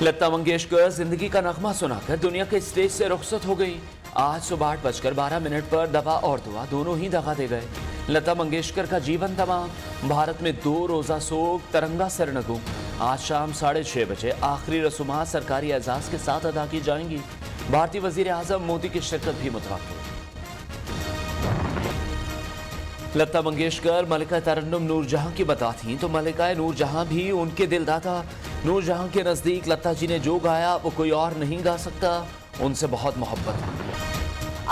लता मंगेशकर जिंदगी का नगमा सुनाकर दुनिया के स्टेज से रुखसत हो गई। आज सुबह 8:12 पर दवा और दुआ दोनों ही दगा दे गए। लता मंगेशकर का जीवन तमाम। भारत में 2 रोजा सोग तिरंगा सरनगू। आज शाम 6:30 बजे आखिरी रसूमात सरकारी एजाज के साथ अदा की जाएंगी। भारतीय वजीर आजम मोदी की शिरकत भी मुतवक्किल। लता मंगेशकर मलिका तरन्नुम नूरजहां की बता थी तो मलिका नूरजहां भी उनके दिलदाता। नूरजहां के नजदीक लता जी ने जो गाया वो कोई और नहीं गा सकता। उनसे बहुत मोहब्बत है।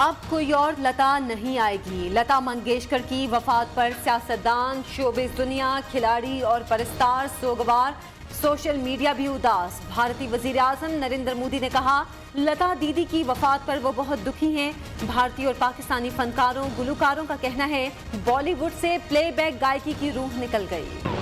अब कोई और लता नहीं आएगी। लता मंगेशकर की वफात पर सियासतदान, शोबिज़ दुनिया, खिलाड़ी और परस्तार सोगवार, सोशल मीडिया भी उदास। भारतीय वजीर आजम नरेंद्र मोदी ने कहा, लता दीदी की वफात पर वो बहुत दुखी हैं। भारतीय और पाकिस्तानी फनकारों, गुलकारों का कहना है बॉलीवुड से प्लेबैक गायकी की रूह निकल गई।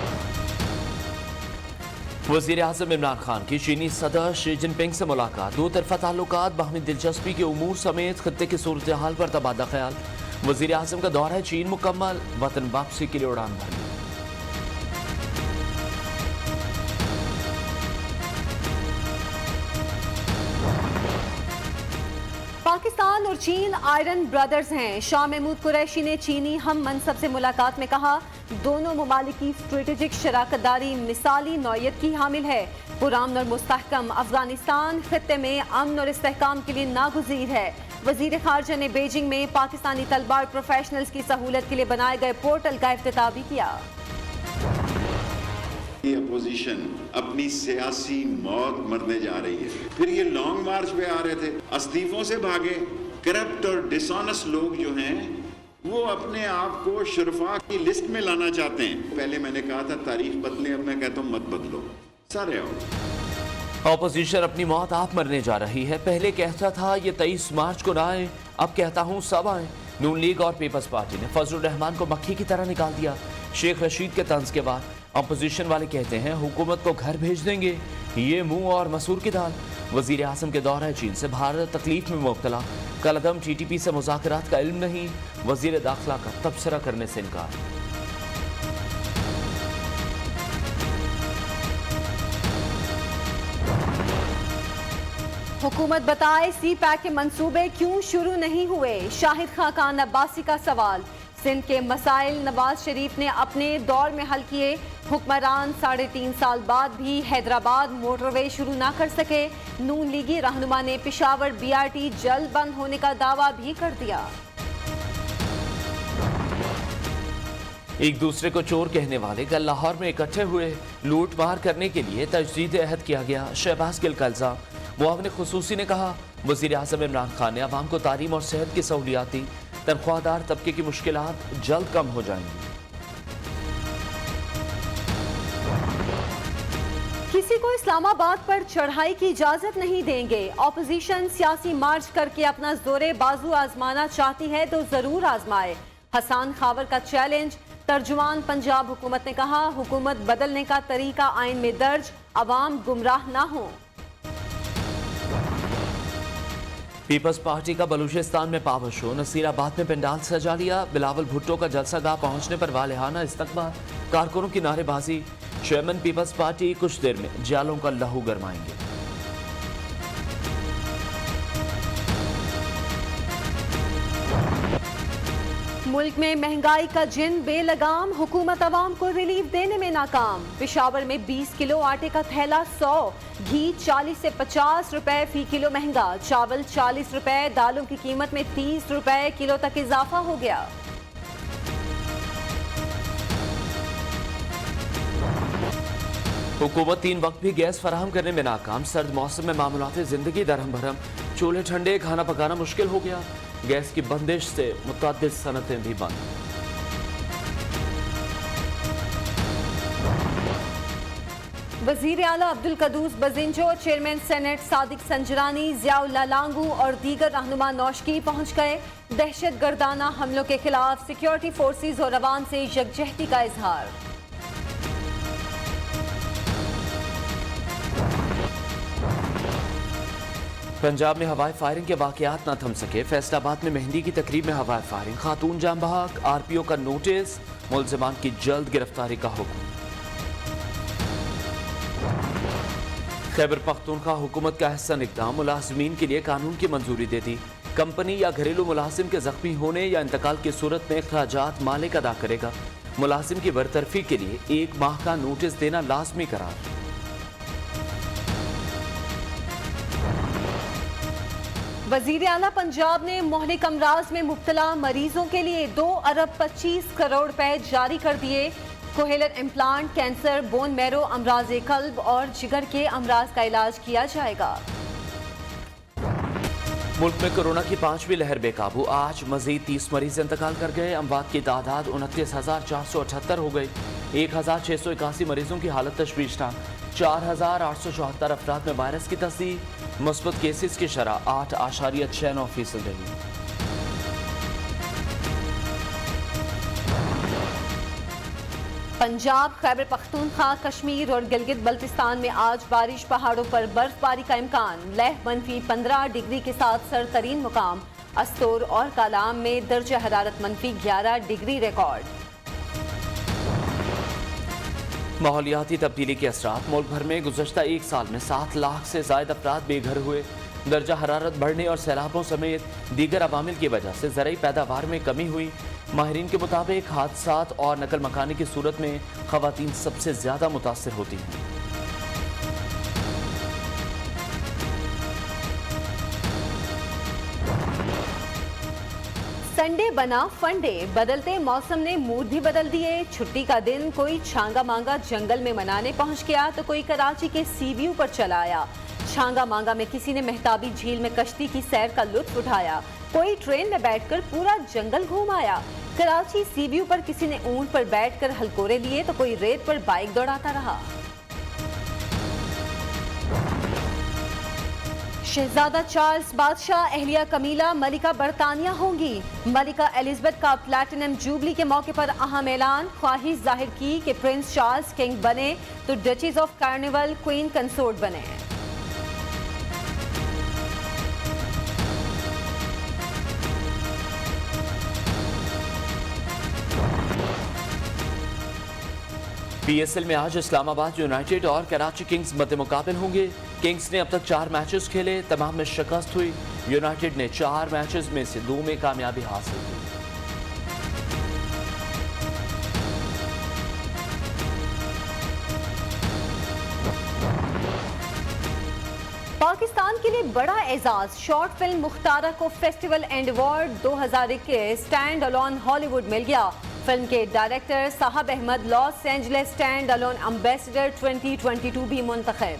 वजीर आजम इमरान खान की चीनी सदर शी जिनपिंग से मुलाकात। 2 तरफा ताल्लुकात, बाहमी दिलचस्पी के उमूर समेत खत्ते की सूरत हाल पर तबादला ख्याल। वजीर आजम का दौरा चीन मुकम्मल। वतन वापसी के लिए उड़ान भरी। पाकिस्तान और चीन आयरन ब्रदर्स हैं। शाह महमूद कुरैशी ने चीनी हम मनसब से मुलाकात में कहा, दोनों ममालिक की स्ट्रेटेजिक शराकतदारी मिसाली नौयत की हामिल है। पुरान और मुस्तहकम अफगानिस्तान खित्ते में अमन और इस्तेहकाम के लिए नागुज़ीर है। वजीर खारजा ने बीजिंग में पाकिस्तानी तलबा और प्रोफेशनल्स की सहूलत के लिए बनाए गए पोर्टल का इफ्तिताह भी किया। अपोजिशन अपनी सियासी मौत मरने जा रही है। फिर ये लॉन्ग मार्च पे आ रहे थे, इस्तीफों से भागे। करप्ट और डिसऑनेस्ट लोग जो हैं वो अपने आप को शुरफा की लिस्ट में लाना चाहते हैं। पहले मैंने कहा था तारीख बदले, अब मैं कहता हूँ मत बदलो, सारे आओ। ऑपोजिशन अपनी मौत आप मरने जा रही है। पहले कहता था ये 23 मार्च को ना आए, अब कहता हूँ सब आए। नून लीग और पीपल्स पार्टी ने फजलुर रहमान को मक्खी की तरह निकाल दिया। शेख रशीद के तंज के बाद अपोजिशन वाले कहते हैं हुकूमत को घर भेज देंगे। ये मुंह और मसूर की दाल। वजीर आजम के दौरा चीन से भारत तकलीफ में मुब्तला। कलदम TTP से मुज़ाकरात का इल्म नहीं। वजीर दाखिला का तबसरा करने से इनकार। हुकूमत बताए CPAC के मंसूबे क्यों शुरू नहीं हुए। शाहिद खान अब्बासी का सवाल। सिंध के मसाइल नवाज शरीफ ने अपने दौर में हल किए। हुक्मरान 3.5 साल बाद भी हैदराबाद मोटरवे शुरू ना कर सके। नून लीगी रहनुमा ने पेशावर BRT जल्द बंद होने का दावा भी कर दिया। एक दूसरे को चोर कहने वाले कल लाहौर में इकट्ठे हुए। लूट मार करने के लिए तजदीद अहद किया गया। शहबाज गिल का इल्जाम। मुआविन खुसूसी ने कहा, वजीर आजम इमरान खान ने अवाम को तालीम और सेहत की सहूलियात दी। तनख्वाहदार तबके की मुश्किलात जल्द कम हो जाएंगी। किसी को इस्लामाबाद पर चढ़ाई की इजाजत नहीं देंगे। ऑपोजिशन सियासी मार्च करके अपना जोरे बाजू आजमाना चाहती है तो जरूर आजमाए। हसन खावर का चैलेंज। तर्जुमान पंजाब हुकूमत ने कहा, हुकूमत बदलने का तरीका आइन में दर्ज, अवाम गुमराह ना हो। पीपल्स पार्टी का बलूचिस्तान में पावर शो। नसीराबाद में पंडाल सजा लिया। बिलावल भुट्टो का जलसा गाह पहुंचने पर वालेहाना इस्तकबाल। कारकुनों की नारेबाजी। चेयरमैन पीपल्स पार्टी कुछ देर में जालों का लहू गरमाएंगे। मुल्क में महंगाई का जिन बेलगाम। हुकूमत अवाम को रिलीफ देने में नाकाम। पेशावर में 20 किलो आटे का थैला 100, घी 40 से 50 रुपए फी किलो महंगा। चावल 40 रुपए, दालों की कीमत में 30 रुपए किलो तक इजाफा हो गया। हुकूमत 3 वक्त भी गैस फराहम करने में नाकाम। सर्द मौसम में मामूलात जिंदगी दरहम भरम। चूल्हे ठंडे, खाना पकाना मुश्किल हो गया। गैस की बंदिश से मुतअद्दिद सनतें भी बंद। वजीर आला अब्दुल कदूस बजिंजो, चेयरमैन सेनेट सादिक संजरानी, जियाउल्लाह लांगू और दीगर रहनुमा नौशकी पहुंच गए। दहशत गर्दाना हमलों के खिलाफ सिक्योरिटी फोर्सेज और अवाम से यकजहती का इजहार। पंजाब में हवाई फायरिंग के वाकयात न थम सके। फैसलाबाद में मेहंदी की तकरीब में हवाई फायरिंग। खातून जाम बहक। RPO का नोटिस। मुलजिमान की जल्द गिरफ्तारी का हुक्म। खैबर पख्तूनख्वा हुकूमत का अहसन इक़दाम, मुलाजिमीन के लिए कानून की मंजूरी दे दी। कंपनी या घरेलू मुलाजिम के जख्मी होने या इंतकाल की सूरत में अखराजात मालिक अदा करेगा। मुलाजिम की बरतरफी के लिए 1 माह का नोटिस देना लाजमी करार। वजीर आला पंजाब ने मोहलिक अमराज में मुब्तला मरीजों के लिए 2 अरब 25 करोड़ रुपए जारी कर दिए। कोहेलर इम्प्लांट, कैंसर, बोन मैरो, अमराज कल्ब और जिगर के अमराज का इलाज किया जाएगा। मुल्क में कोरोना की 5वीं लहर बेकाबू, आज मजीद 30 मरीज इंतकाल कर गए। अमवात की तादाद 29,478 हो गई। 1,681 मरीजों की हालत तशवीशनाक। 4,874 अफराद में वायरस की तस्दीक। मुस्बत केसेस की शरह 8.69% रही। पंजाब, खैबर पख्तूनख्वा, कश्मीर और गिलगित बल्तिस्तान में आज बारिश, पहाड़ों पर बर्फबारी का इम्कान। लह -15 डिग्री के साथ सरतरीन मुकाम अस्तोर और कालाम में दर्जा हरारत -11 डिग्री रिकॉर्ड। माहौलियाती तब्दीली के असरात, मुल्क भर में गुज़श्ता 1 साल में 7 लाख से ज़ायद अफराद बेघर हुए। दर्जा हरारत बढ़ने और सैलाबों समेत दीगर अवामिल की वजह से ज़रई पैदावार में कमी हुई। माहिरीन के मुताबिक हादसात और नकल मकानी की सूरत में ख़वातीन सबसे ज़्यादा मुतासर होती हैं। संडे बना फंडे, बदलते मौसम ने मूड भी बदल दिए। छुट्टी का दिन कोई छांगा मांगा जंगल में मनाने पहुंच गया तो कोई कराची के सी व्यू पर चला आया। छांगा मांगा में किसी ने मेहताबी झील में कश्ती की सैर का लुत्फ उठाया, कोई ट्रेन में बैठकर पूरा जंगल घूम आया। कराची सी व्यू पर किसी ने ऊंट पर बैठकर हलकोरे लिए तो कोई रेत पर बाइक दौड़ाता रहा। शहजादा चार्ल्स बादशाह, अहलिया कमीला मलिका बरतानिया होंगी। मलिका एलिजाबेथ का प्लैटिनम जुबली के मौके पर अहम ऐलान, ख्वाहिश जाहिर की कि प्रिंस चार्ल्स किंग बने तो डचीज ऑफ कार्निवल क्वीन कंसोर्ट बने। PSL में आज इस्लामाबाद यूनाइटेड और कराची किंग्स मद्दे मुकाबिल होंगे। किंग्स ने अब तक 4 मैचेस खेले, तमाम में शिकस्त हुई। यूनाइटेड ने 4 मैचेस में से 2 में कामयाबी हासिल की। पाकिस्तान के लिए बड़ा एजाज, शॉर्ट फिल्म मुख्तारा को festival and award 2021 stand alone Hollywood मिल गया। फिल्म के डायरेक्टर साहब Ahmad Los Angeles stand alone ambassador 2022 भी मुंतखब।